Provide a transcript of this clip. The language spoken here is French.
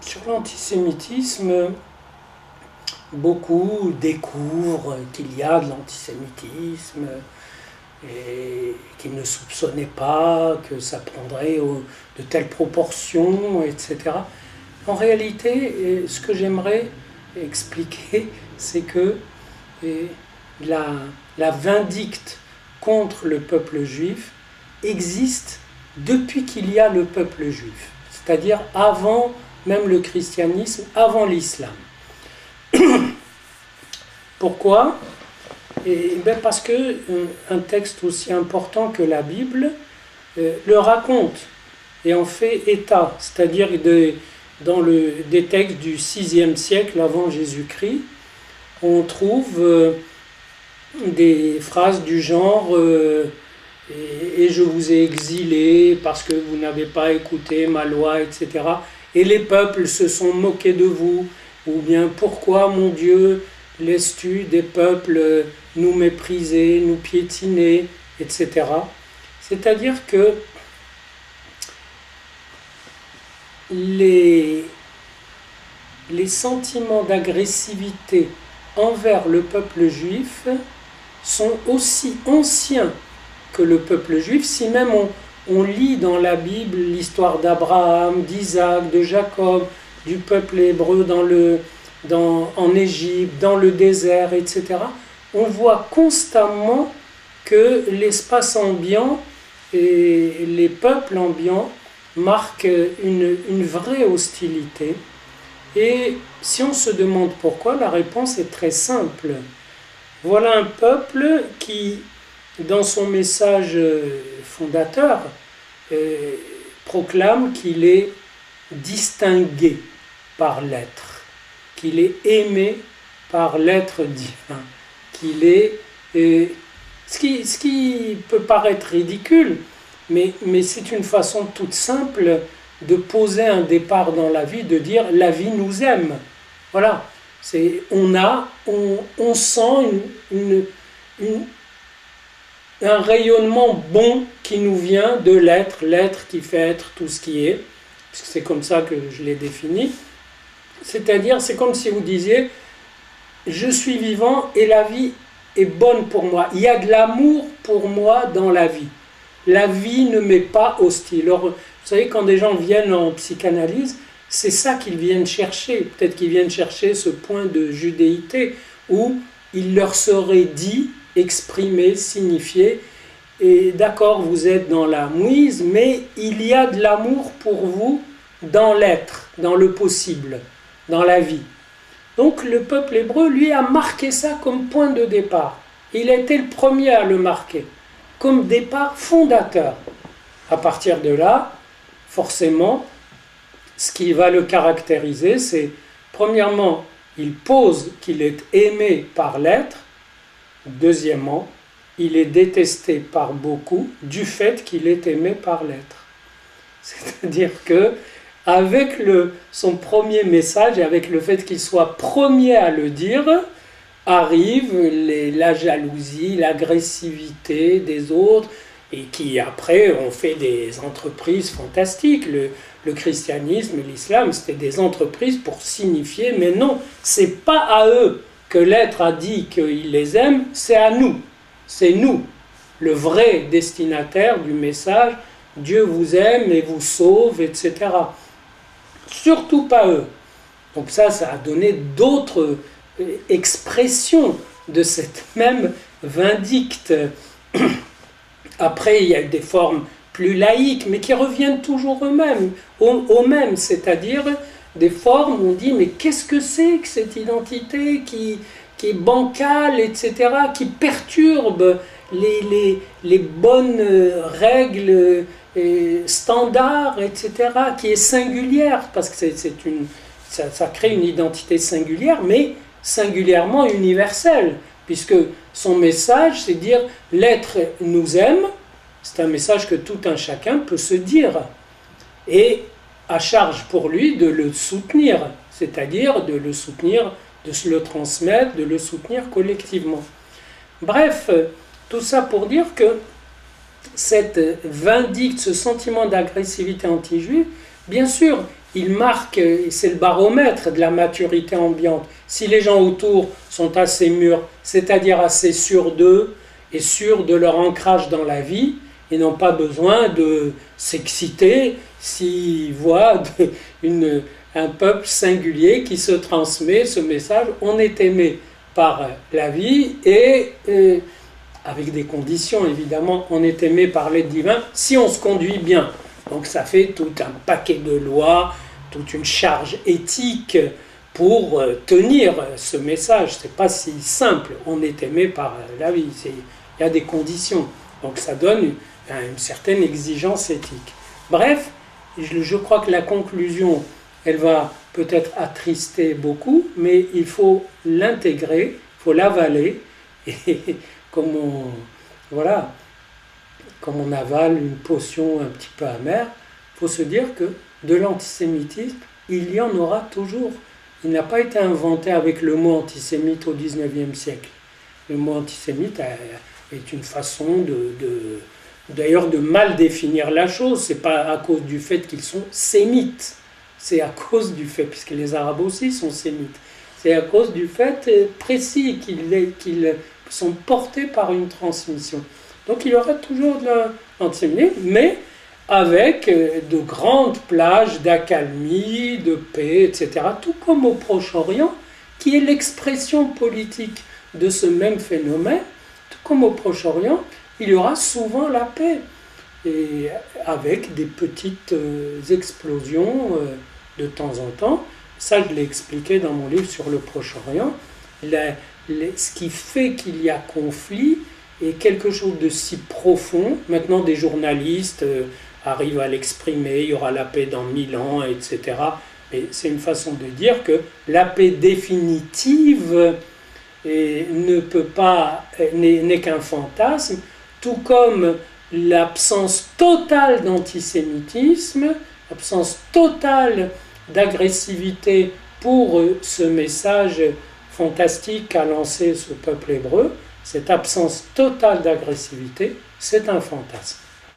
Sur l'antisémitisme, beaucoup découvrent qu'il y a de l'antisémitisme et qu'ils ne soupçonnaient pas que ça prendrait de telles proportions, etc. En réalité, ce que j'aimerais expliquer, c'est que la vindicte contre le peuple juif existe depuis qu'il y a le peuple juif, c'est-à-dire avant même le christianisme, avant l'islam. Pourquoi ? Parce qu'un texte aussi important que la Bible le raconte et en fait état, c'est-à-dire dans des textes du VIe siècle avant Jésus-Christ, on trouve des phrases du genre et je vous ai exilé parce que vous n'avez pas écouté ma loi, etc. Et les peuples se sont moqués de vous, ou bien pourquoi, mon Dieu, laisses-tu des peuples nous mépriser, nous piétiner, etc. C'est-à-dire que les sentiments d'agressivité envers le peuple juif sont aussi anciens que le peuple juif, si même on lit dans la Bible l'histoire d'Abraham, d'Isaac, de Jacob, du peuple hébreu en Égypte, dans le désert, etc. On voit constamment que l'espace ambiant et les peuples ambiants marquent une vraie hostilité. Et si on se demande pourquoi, la réponse est très simple. Voilà un peuple qui, dans son message fondateur, proclame qu'il est distingué par l'être, qu'il est aimé par l'être divin, qu'il est... ce qui peut paraître ridicule, mais c'est une façon toute simple de poser un départ dans la vie, de dire la vie nous aime. Voilà, on sent un rayonnement bon qui nous vient de l'être qui fait être tout ce qui est, puisque c'est comme ça que je l'ai défini. C'est-à-dire, c'est comme si vous disiez, je suis vivant et la vie est bonne pour moi. Il y a de l'amour pour moi dans la vie. La vie ne m'est pas hostile. Alors, vous savez, quand des gens viennent en psychanalyse, c'est ça qu'ils viennent chercher. Peut-être qu'ils viennent chercher ce point de judéité où il leur serait dit, exprimé, signifié, et d'accord, vous êtes dans la mouise, mais il y a de l'amour pour vous dans l'être, dans le possible, dans la vie. Donc le peuple hébreu, lui, a marqué ça comme point de départ. Il a été le premier à le marquer, comme départ fondateur. À partir de là, forcément, ce qui va le caractériser, c'est, premièrement, il pose qu'il est aimé par l'être. Deuxièmement, il est détesté par beaucoup du fait qu'il est aimé par l'être. C'est-à-dire que avec son premier message et avec le fait qu'il soit premier à le dire, arrive la jalousie, l'agressivité des autres, et qui après ont fait des entreprises fantastiques. Le christianisme et l'islam, c'était des entreprises pour signifier, mais non, c'est pas à eux que l'être a dit qu'il les aime, c'est à nous. C'est nous, le vrai destinataire du message, Dieu vous aime et vous sauve, etc. Surtout pas eux. Donc ça a donné d'autres expressions de cette même vindicte. Après, il y a des formes plus laïques, mais qui reviennent toujours au même, c'est-à-dire des formes où on dit, mais qu'est-ce que c'est que cette identité qui est bancale, etc., qui perturbe les bonnes règles standards, etc., qui est singulière, parce que ça crée une identité singulière, mais singulièrement universelle, puisque son message, c'est dire l'être nous aime, c'est un message que tout un chacun peut se dire, et à charge pour lui de le soutenir, c'est-à-dire de le soutenir, de se le transmettre, de le soutenir collectivement. Bref, tout ça pour dire que cette vindicte, ce sentiment d'agressivité anti-juive, bien sûr, il marque, c'est le baromètre de la maturité ambiante. Si les gens autour sont assez mûrs, c'est-à-dire assez sûrs d'eux et sûrs de leur ancrage dans la vie, ils n'ont pas besoin de s'exciter s'ils voient un peuple singulier qui se transmet ce message. On est aimé par la vie et avec des conditions évidemment, on est aimé par l'être divin si on se conduit bien. Donc ça fait tout un paquet de lois, toute une charge éthique pour tenir ce message. C'est pas si simple. On est aimé par la vie. Il y a des conditions. Donc ça donne une certaine exigence éthique. Bref, je crois que la conclusion, elle va peut-être attrister beaucoup, mais il faut l'intégrer, il faut l'avaler. Et comme on avale une potion un petit peu amère, il faut se dire que de l'antisémitisme, il y en aura toujours. Il n'a pas été inventé avec le mot antisémite au XIXe siècle. Le mot antisémite est une façon d'ailleurs de mal définir la chose. Ce n'est pas à cause du fait qu'ils sont sémites, c'est à cause du fait, puisque les Arabes aussi sont sémites, c'est à cause du fait précis qu'ils sont portés par une transmission. Donc il y aura toujours de l'antisémitisme, mais avec de grandes plages d'accalmie, de paix, etc. Tout comme au Proche-Orient, qui est l'expression politique de ce même phénomène. Tout comme au Proche-Orient, il y aura souvent la paix, et avec des petites explosions de temps en temps. Ça, je l'ai expliqué dans mon livre sur le Proche-Orient. Ce qui fait qu'il y a conflit est quelque chose de si profond. Maintenant, des journalistes arrivent à l'exprimer, il y aura la paix dans 1000 ans, etc. Mais c'est une façon de dire que la paix définitive n'est qu'un fantasme, tout comme l'absence totale d'antisémitisme, l'absence totale d'agressivité pour ce message fantastique qu'a lancé ce peuple hébreu, cette absence totale d'agressivité, c'est un fantasme.